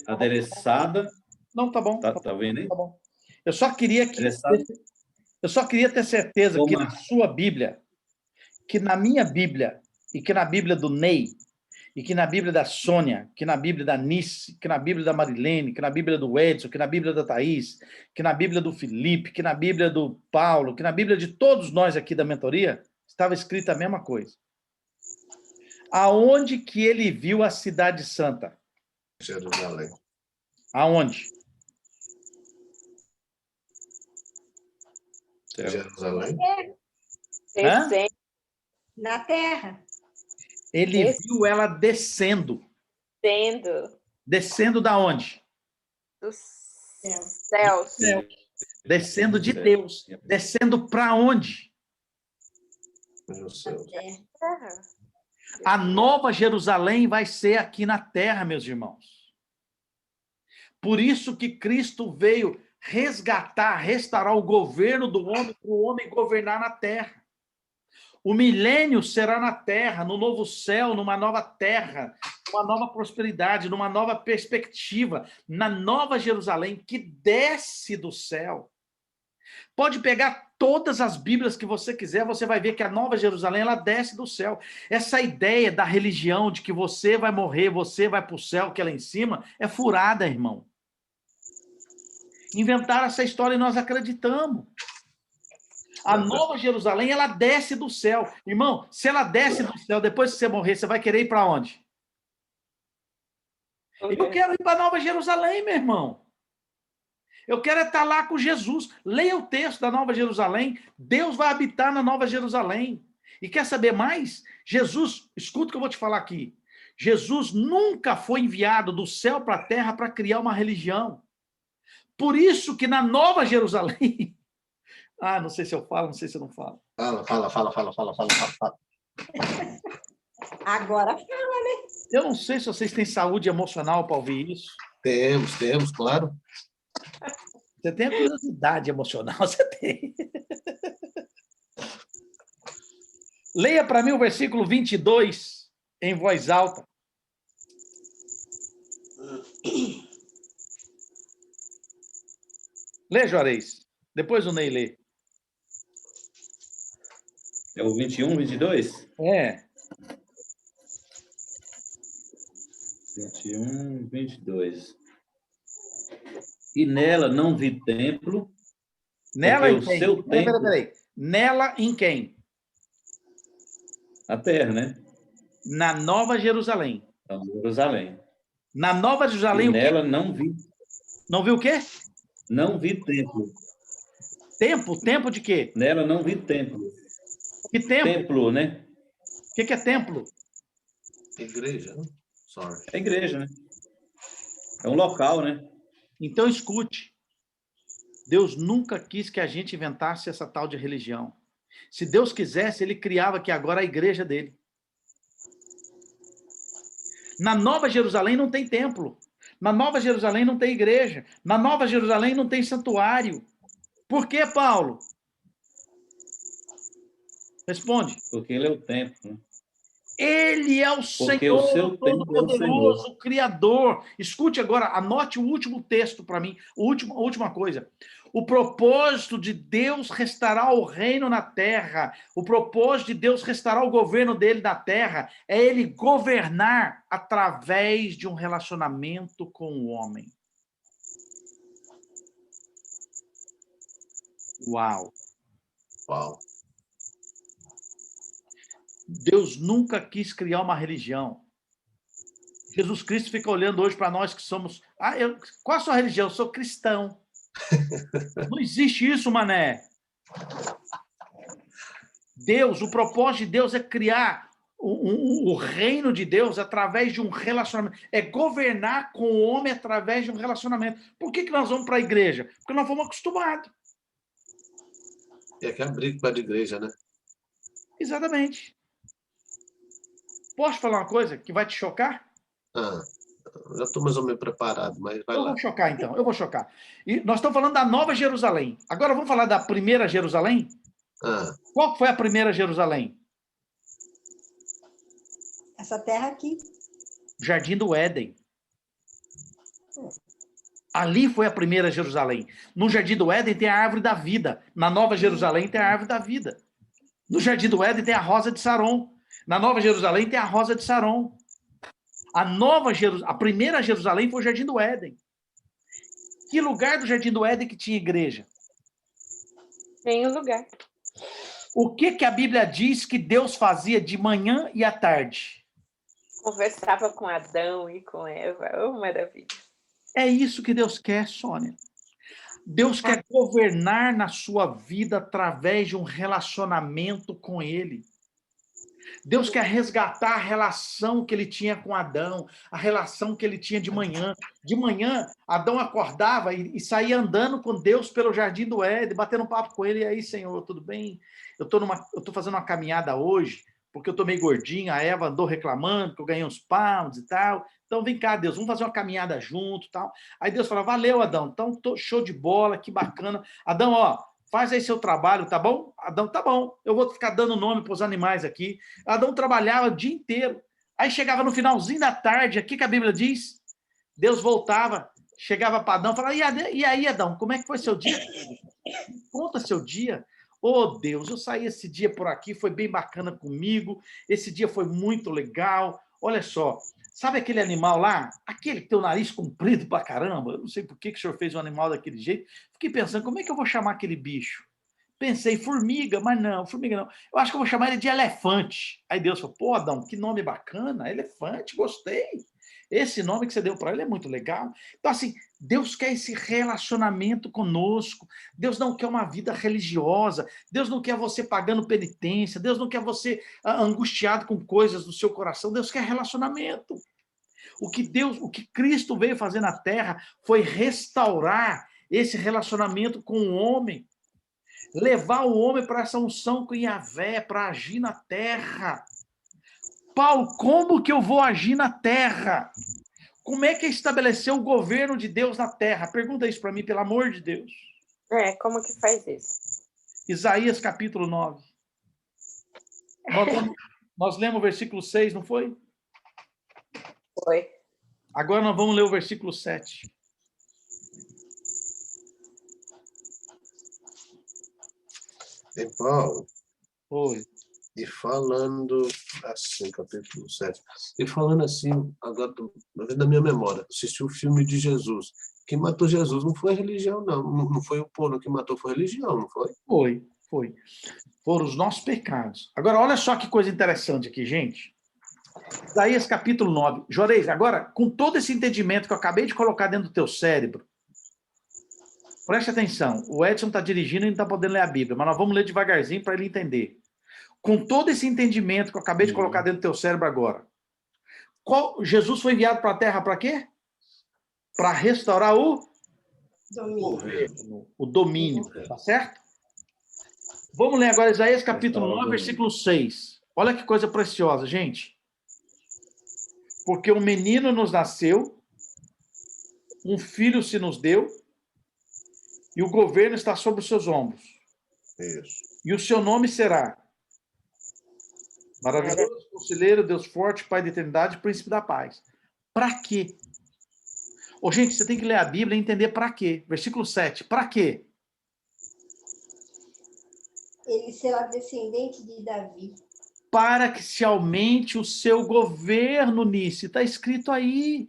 C: adereçada.
A: Não, tá bom.
C: Tá vendo aí?
A: Tá bom. Eu só queria ter certeza
C: Como
A: que na sua Bíblia, que na minha Bíblia, e que na Bíblia do Ney, e que na Bíblia da Sônia, que na Bíblia da Nice, que na Bíblia da Marilene, que na Bíblia do Edson, que na Bíblia da Thaís, que na Bíblia do Felipe, que na Bíblia do Paulo, que na Bíblia de todos nós aqui da mentoria, estava escrita a mesma coisa. Aonde que ele viu a cidade santa?
B: Jerusalém.
A: Aonde?
B: Jerusalém.
D: Descendo.
E: Na terra.
A: Ele viu ela descendo.
D: Descendo
A: da onde?
D: dos céus.
A: Descendo de Deus. Descendo para onde?
B: Nos céus.
D: Terra.
A: A nova Jerusalém vai ser aqui na terra, meus irmãos. Por isso que Cristo veio resgatar, restaurar o governo do homem, para o homem governar na terra. O milênio será na terra, no novo céu, numa nova terra, uma nova prosperidade, numa nova perspectiva, na Nova Jerusalém que desce do céu. Pode pegar todas as Bíblias que você quiser, você vai ver que a Nova Jerusalém, ela desce do céu. Essa ideia da religião de que você vai morrer, você vai para o céu, que é lá em cima, é furada, irmão. Inventaram essa história e nós acreditamos. A Nova Jerusalém, ela desce do céu. Irmão, se ela desce do céu, depois que você morrer, você vai querer ir para onde? Eu quero ir para a Nova Jerusalém, meu irmão. Eu quero estar lá com Jesus. Leia o texto da Nova Jerusalém. Deus vai habitar na Nova Jerusalém. E quer saber mais? Jesus, escuta o que eu vou te falar aqui. Jesus nunca foi enviado do céu para a terra para criar uma religião. Por isso que na Nova Jerusalém... Ah, não sei se eu falo, não sei se eu não falo.
B: Fala.
E: Agora fala, né?
A: Eu não sei se vocês têm saúde emocional para ouvir isso.
B: Temos, claro.
A: Você tem a curiosidade emocional, você tem. Leia para mim o versículo 22 em voz alta. Lê, Juarez. Depois o Ney lê.
C: É o 21, 22?
A: É.
C: 21, 22. E nela não vi templo.
A: Nela em
C: o
A: quem?
C: seu templo...
A: Peraí. Nela em quem?
C: A terra, né?
A: Na Nova Jerusalém.
C: Na Jerusalém.
A: Na Nova Jerusalém,
C: E
A: o quê?
C: nela não vi.
A: Não viu o quê?
C: Não vi templo.
A: Tempo? Tempo de quê?
C: Nela não vi templo.
A: Que tempo?
C: Templo, né?
A: O que é templo?
B: Igreja, né? Sorry.
C: É igreja, né? É um local, né?
A: Então escute. Deus nunca quis que a gente inventasse essa tal de religião. Se Deus quisesse, ele criava aqui agora a igreja dele. Na Nova Jerusalém não tem templo. Na Nova Jerusalém não tem igreja. Na Nova Jerusalém não tem santuário. Por que, Paulo? Responde.
C: Porque ele é o templo, né?
A: Ele é o
C: Porque
A: Senhor,
C: o seu templo é o
A: Todo-Poderoso,
C: Senhor.
A: o Criador. Escute agora, anote o último texto para mim, a última coisa. O propósito de Deus restaurar o reino na terra, o propósito de Deus restaurar o governo dele na terra, é ele governar através de um relacionamento com o homem. Uau! Deus nunca quis criar uma religião. Jesus Cristo fica olhando hoje para nós que somos... Qual a sua religião? Eu sou cristão. Não existe isso, mané. Deus, o propósito de Deus é criar o reino de Deus através de um relacionamento. É governar com o homem através de um relacionamento. Por que nós vamos para a igreja? Porque nós fomos acostumados.
B: E aqui é a briga para a igreja, né?
A: Exatamente. Posso falar uma coisa que vai te chocar?
B: Já estou mais ou menos preparado, mas vai lá.
A: Eu vou chocar, então. Eu vou chocar. E nós estamos falando da Nova Jerusalém. Agora vamos falar da primeira Jerusalém? Qual foi a primeira Jerusalém?
E: Essa terra aqui.
A: Jardim do Éden. Ali foi a primeira Jerusalém. No Jardim do Éden tem a árvore da vida. Na Nova Jerusalém tem a árvore da vida. No Jardim do Éden tem a rosa de Saron. Na Nova Jerusalém tem a rosa de Saron. A primeira Jerusalém foi o Jardim do Éden. Que lugar do Jardim do Éden que tinha igreja?
D: Nenhum lugar.
A: O que a Bíblia diz que Deus fazia de manhã e à tarde?
D: Conversava com Adão e com Eva. Oh, maravilha.
A: É isso que Deus quer, Sônia. Deus quer governar na sua vida através de um relacionamento com Ele. Deus quer resgatar a relação que ele tinha com Adão, a relação que ele tinha de manhã. De manhã, Adão acordava e saía andando com Deus pelo Jardim do Éden, batendo um papo com ele. E aí, Senhor, tudo bem? Eu tô fazendo uma caminhada hoje, porque eu tô meio gordinho, a Eva andou reclamando que eu ganhei uns pounds e tal. Então, vem cá, Deus, vamos fazer uma caminhada junto e tal. Aí Deus fala, valeu, Adão, então show de bola, que bacana. Adão, ó, faz aí seu trabalho, tá bom? Adão, tá bom. Eu vou ficar dando nome para os animais aqui. Adão trabalhava o dia inteiro. Aí chegava no finalzinho da tarde, aqui que a Bíblia diz, Deus voltava, chegava para Adão e falava, e aí, Adão, como é que foi seu dia? Conta seu dia. Oh, Deus, eu saí esse dia por aqui, foi bem bacana comigo, esse dia foi muito legal. Olha só, sabe aquele animal lá? Aquele que tem o nariz comprido pra caramba? Eu não sei por que o senhor fez um animal daquele jeito. Fiquei pensando, como é que eu vou chamar aquele bicho? Pensei, formiga, mas não, formiga não. Eu acho que eu vou chamar ele de elefante. Aí Deus falou, pô, Adão, que nome bacana, elefante, gostei. Esse nome que você deu para ele é muito legal. Então, assim, Deus quer esse relacionamento conosco. Deus não quer uma vida religiosa. Deus não quer você pagando penitência. Deus não quer você angustiado com coisas do seu coração. Deus quer relacionamento. O que Cristo veio fazer na terra foi restaurar esse relacionamento com o homem. Levar o homem para essa unção com Yahvé, para agir na terra. Paulo, como que eu vou agir na terra? Como é que estabelecer o governo de Deus na terra? Pergunta isso para mim, pelo amor de Deus.
D: Como que faz isso?
A: Isaías capítulo 9. Nós lemos o versículo 6, não foi?
D: Foi.
A: Agora nós vamos ler o versículo 7.
B: Em Paulo,
A: Foi.
B: e falando assim, capítulo 7, e falando assim, agora na minha memória, assisti o filme de Jesus. Quem matou Jesus não foi a religião, não. Não foi o povo que matou, foi a religião, não foi?
A: Foi. Foram os nossos pecados. Agora, olha só que coisa interessante aqui, gente. Isaías capítulo 9. Juarez, agora, com todo esse entendimento que eu acabei de colocar dentro do teu cérebro, preste atenção. O Edson está dirigindo e não está podendo ler a Bíblia, mas nós vamos ler devagarzinho para ele entender. Com todo esse entendimento que eu acabei de colocar dentro do teu cérebro agora, Jesus foi enviado para a Terra para quê? Para restaurar o domínio, tá certo? Vamos ler agora Isaías capítulo 9, versículo 6. Olha que coisa preciosa, gente. Porque um menino nos nasceu, um filho se nos deu, e o governo está sobre os seus ombros.
B: Isso.
A: E o seu nome será Maravilhoso, Conselheiro, Deus Forte, Pai da Eternidade, Príncipe da Paz. Para quê? Ô, gente, você tem que ler a Bíblia e entender para quê. Versículo 7. Para quê?
E: Ele será descendente de Davi.
A: Para que se aumente o seu governo, Nice. Está escrito aí.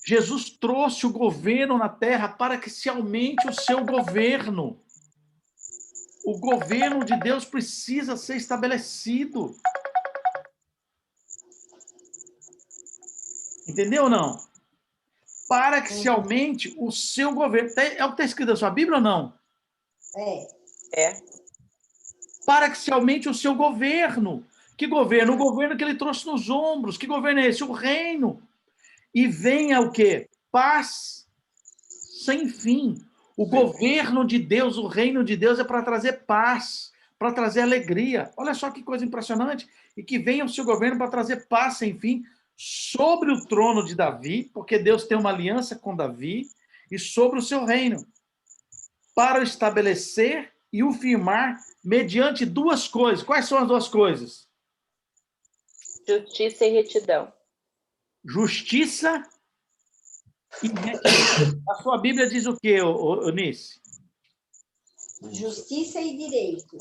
A: Jesus trouxe o governo na terra para que se aumente o seu governo. O governo de Deus precisa ser estabelecido. Entendeu ou não? Para que se aumente o seu governo. É o que está escrito na sua Bíblia ou não?
D: É.
A: Para que se aumente o seu governo. Que governo? O governo que ele trouxe nos ombros. Que governo é esse? O reino. E venha o quê? Paz sem fim. O governo de Deus, o reino de Deus é para trazer paz, para trazer alegria. Olha só que coisa impressionante. E que venha o seu governo para trazer paz sem fim sobre o trono de Davi, porque Deus tem uma aliança com Davi, e sobre o seu reino, para o estabelecer e o firmar mediante duas coisas. Quais são as duas coisas?
D: Justiça e retidão.
A: Justiça e retidão. A sua Bíblia diz o quê, Eunice?
E: Justiça e direito.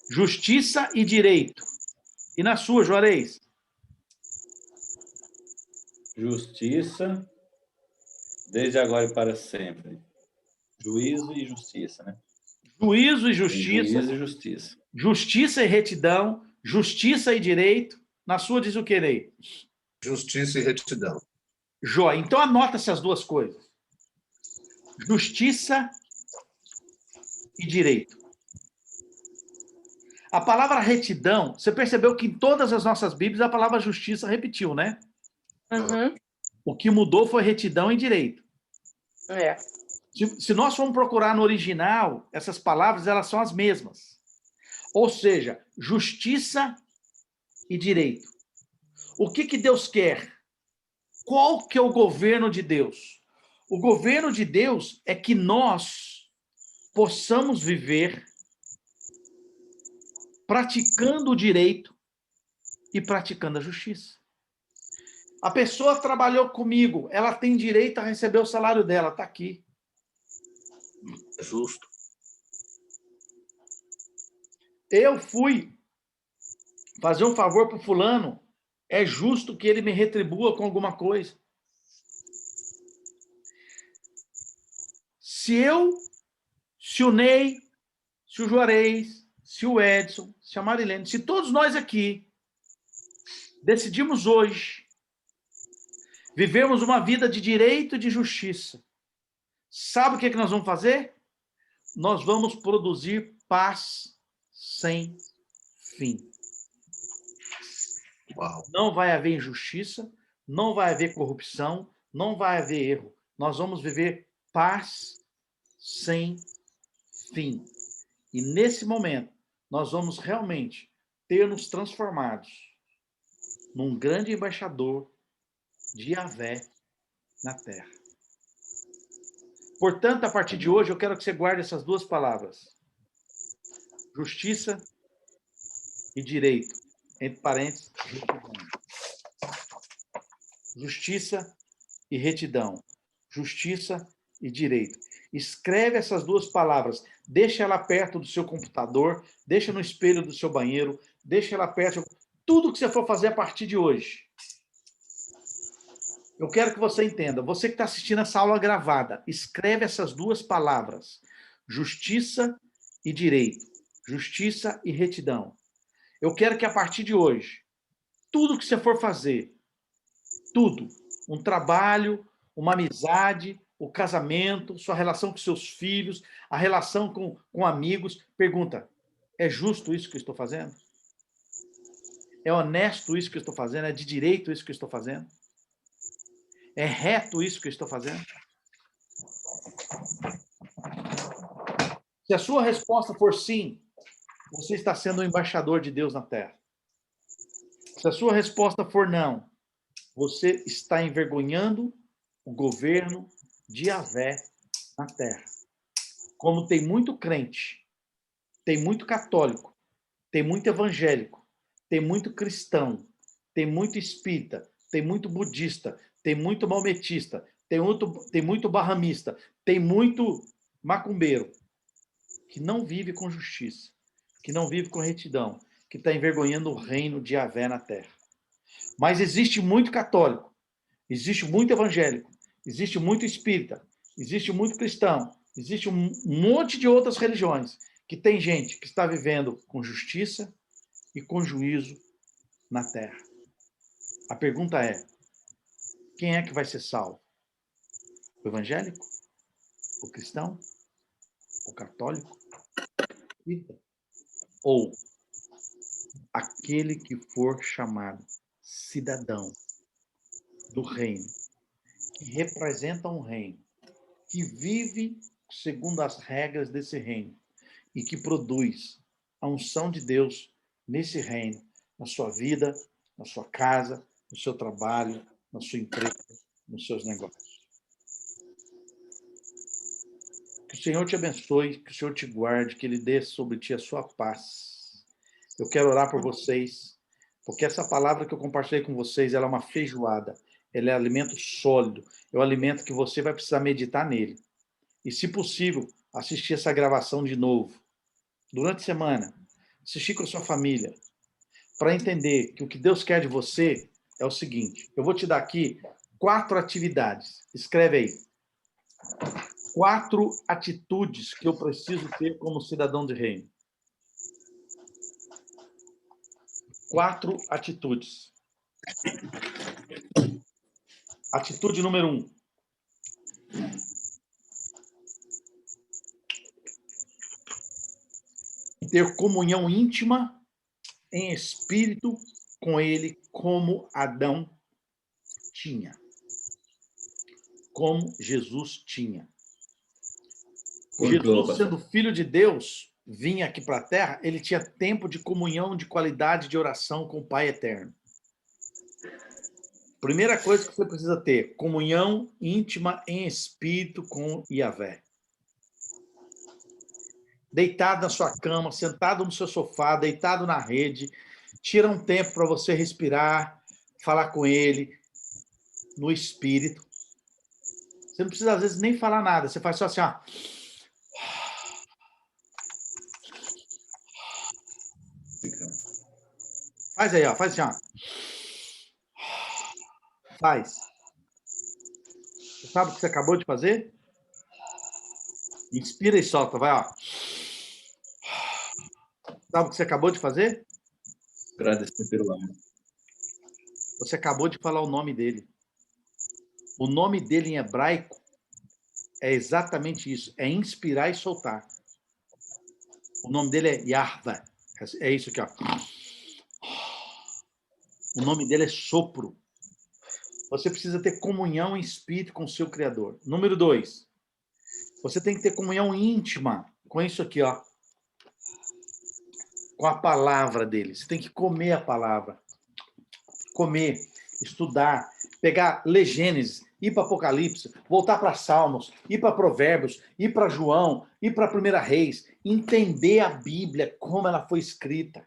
A: Justiça e direito. E na sua, Juarez?
C: Justiça, desde agora e para sempre. Juízo e justiça, né?
A: Juízo e justiça.
C: Juízo e justiça.
A: Justiça e retidão. Justiça e direito. Na sua diz o quê, Ney?
B: Justiça e retidão.
A: Joia. Então anota essas duas coisas. Justiça e direito. A palavra retidão, você percebeu que em todas as nossas Bíblias a palavra justiça repetiu, né?
D: Uhum.
A: O que mudou foi retidão e direito.
D: É.
A: Se nós formos procurar no original, essas palavras elas são as mesmas. Ou seja, justiça e direito. O que Deus quer? Qual que é o governo de Deus? O governo de Deus é que nós possamos viver praticando o direito e praticando a justiça. A pessoa trabalhou comigo, ela tem direito a receber o salário dela, está aqui.
B: Justo.
A: Eu fui fazer um favor para o fulano, é justo que ele me retribua com alguma coisa. Se o Ney, se o Juarez, se o Edson, se a Marilene, se todos nós aqui decidimos hoje vivermos uma vida de direito e de justiça, sabe o que nós vamos fazer? Nós vamos produzir paz sem fim.
B: Uau.
A: Não vai haver injustiça, não vai haver corrupção, não vai haver erro. Nós vamos viver paz sem fim. E nesse momento, nós vamos realmente ter nos transformados num grande embaixador de Yahvé na terra. Portanto, a partir de hoje, eu quero que você guarde essas duas palavras: justiça e direito. Entre parênteses, retidão. Justiça e retidão. Justiça e direito. Escreve essas duas palavras. Deixa ela perto do seu computador, deixa no espelho do seu banheiro, deixa ela perto. Tudo que você for fazer a partir de hoje. Eu quero que você entenda. Você que está assistindo essa aula gravada, escreve essas duas palavras. Justiça e direito. Justiça e retidão. Eu quero que a partir de hoje, tudo que você for fazer, tudo, um trabalho, uma amizade, o casamento, sua relação com seus filhos, a relação com amigos, pergunta, é justo isso que eu estou fazendo? É honesto isso que eu estou fazendo? É de direito isso que eu estou fazendo? É reto isso que eu estou fazendo? Se a sua resposta for sim, você está sendo um embaixador de Deus na terra. Se a sua resposta for não, você está envergonhando o governo de Yahvé na terra. Como tem muito crente, tem muito católico, tem muito evangélico, tem muito cristão, tem muito espírita, tem muito budista, tem muito maometista, tem muito barramista, tem muito macumbeiro, que não vive com justiça, que não vive com retidão, que está envergonhando o reino de Yahvé na terra. Mas existe muito católico, existe muito evangélico, existe muito espírita, existe muito cristão, existe um monte de outras religiões que tem gente que está vivendo com justiça e com juízo na terra. A pergunta é, quem é que vai ser salvo? O evangélico? O cristão? O católico? Ou aquele que for chamado cidadão do reino, que representa um reino, que vive segundo as regras desse reino e que produz a unção de Deus nesse reino, na sua vida, na sua casa, no seu trabalho, na sua empresa, nos seus negócios. Que o Senhor te abençoe, que o Senhor te guarde, que Ele dê sobre ti a sua paz. Eu quero orar por vocês, porque essa palavra que eu compartilhei com vocês, ela é uma feijoada, ela é alimento sólido, é o alimento que você vai precisar meditar nele. E, se possível, assistir essa gravação de novo. Durante a semana, assistir com a sua família, para entender que o que Deus quer de você é o seguinte. Eu vou te dar aqui 4 atividades. Escreve aí. 4 atitudes que eu preciso ter como cidadão de reino. 4 atitudes. Atitude número 1. Ter comunhão íntima em espírito com ele, como Adão tinha. Como Jesus tinha. Jesus, sendo filho de Deus, vinha aqui para a terra, ele tinha tempo de comunhão, de qualidade de oração com o Pai eterno. Primeira coisa que você precisa ter, comunhão íntima em espírito com Yahvé. deitado na sua cama, sentado no seu sofá, deitado na rede. Tira um tempo para você respirar, falar com ele no espírito. Você não precisa, às vezes, nem falar nada. Você faz só assim, ó. Faz aí, ó. Faz assim, ó. Faz. Você sabe o que você acabou de fazer? Inspira e solta, vai, ó. Sabe o que você acabou de fazer?
C: Agradecer pelo ar.
A: Você acabou de falar o nome dele. O nome dele em hebraico é exatamente isso. É inspirar e soltar. O nome dele é Yahvé. É isso aqui, ó. O nome dele é sopro. Você precisa ter comunhão em espírito com o seu Criador. Número 2. Você tem que ter comunhão íntima com isso aqui, ó. Com a palavra dele. Você tem que comer a palavra. Comer, estudar, ler Gênesis, ir para Apocalipse, voltar para Salmos, ir para Provérbios, ir para João, ir para 1 Reis, entender a Bíblia, como ela foi escrita.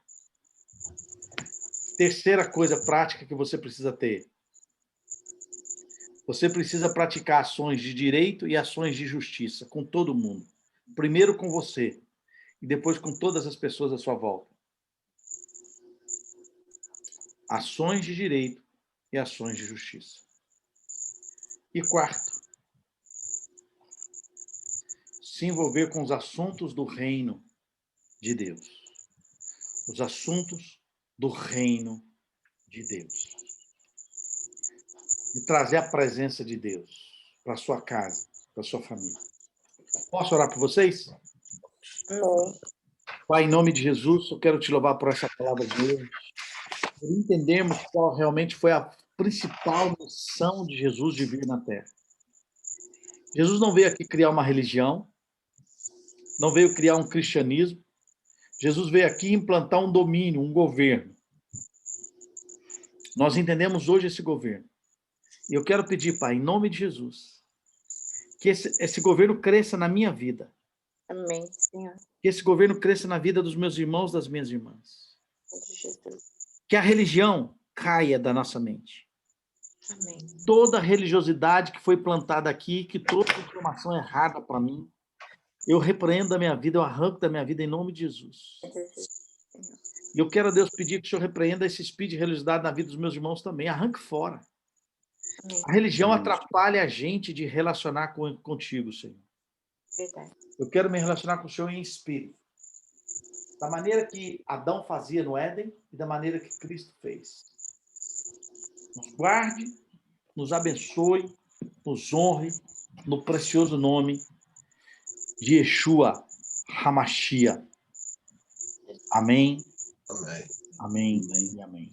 A: Terceira coisa prática que você precisa ter. Você precisa praticar ações de direito e ações de justiça com todo mundo. Primeiro com você e depois com todas as pessoas à sua volta. Ações de direito e ações de justiça. E quarto, se envolver com os assuntos do reino de Deus. Os assuntos do reino de Deus. E trazer a presença de Deus para sua casa, para sua família. Posso orar por vocês?
D: Amém.
A: Pai, em nome de Jesus, eu quero te louvar por essa palavra de hoje. Por entendermos qual realmente foi a principal missão de Jesus de vir na Terra. Jesus não veio aqui criar uma religião, não veio criar um cristianismo. Jesus veio aqui implantar um domínio, um governo. Nós entendemos hoje esse governo. E eu quero pedir, Pai, em nome de Jesus, que esse governo cresça na minha vida.
D: Amém, Senhor.
A: Que esse governo cresça na vida dos meus irmãos, das minhas irmãs.
D: De Jesus.
A: Que a religião caia da nossa mente.
D: Amém.
A: Toda religiosidade que foi plantada aqui, que toda informação errada para mim, eu repreendo da minha vida, eu arranco da minha vida em nome de Jesus. E eu quero a Deus pedir que o Senhor repreenda esse espírito de religiosidade na vida dos meus irmãos também. Arranque fora.
D: Amém.
A: A religião atrapalha a gente de relacionar contigo, Senhor.
D: Verdade.
A: Eu quero me relacionar com o Senhor em espírito. Da maneira que Adão fazia no Éden e da maneira que Cristo fez. Nos guarde, nos abençoe, nos honre no precioso nome de Yeshua HaMashiach. Amém,
B: Amém.
A: amém e amém.